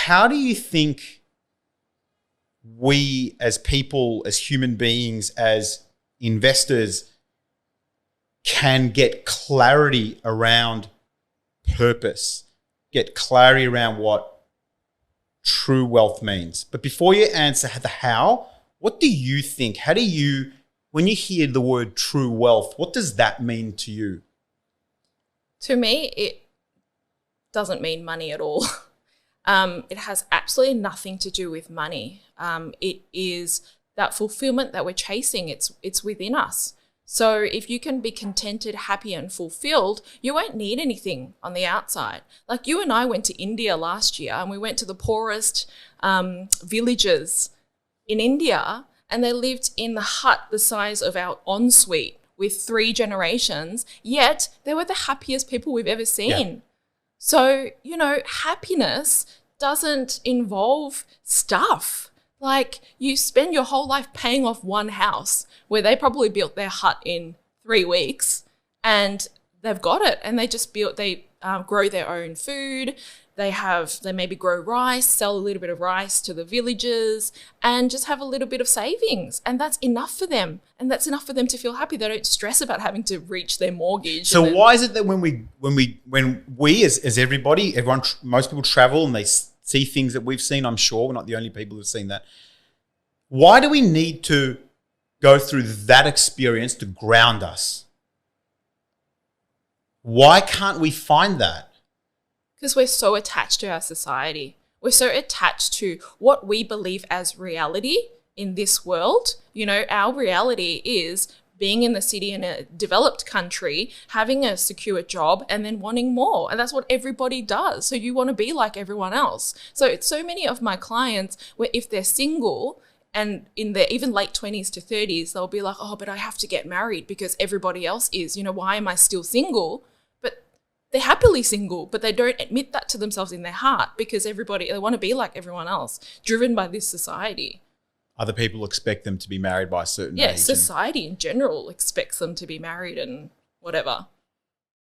how do you think we as people, as human beings, as investors can get clarity around purpose, get clarity around what true wealth means? But before you answer the how, what do you think? How do you, when you hear the word true wealth, what does that mean to you? To me, it doesn't mean money at all. It has absolutely nothing to do with money. It is that fulfillment that we're chasing. It's within us. So if you can be contented, happy and fulfilled, you won't need anything on the outside. Like you and I went to India last year and we went to the poorest villages in India, and they lived in the hut the size of our ensuite with 3 generations, yet they were the happiest people we've ever seen. Yeah. So, happiness doesn't involve stuff. Like you spend your whole life paying off one house where they probably built their hut in 3 weeks and they've got it, and they grow their own food. They maybe grow rice, sell a little bit of rice to the villagers and just have a little bit of savings. And that's enough for them. And that's enough for them to feel happy. They don't stress about having to reach their mortgage. So why is it that when we as everybody, most people travel and they see things that we've seen, I'm sure we're not the only people who've seen that. Why do we need to go through that experience to ground us? Why can't we find that? Because we're so attached to our society. We're so attached to what we believe as reality in this world. Our reality is being in the city in a developed country, having a secure job, and then wanting more. And that's what everybody does. So you want to be like everyone else. So many of my clients, where if they're single and in their even late 20s to 30s, they'll be like, oh, but I have to get married because everybody else is. Why am I still single? They're happily single, but they don't admit that to themselves in their heart because they want to be like everyone else, driven by this society. Other people expect them to be married by a certain age. Yeah, society in general expects them to be married and whatever.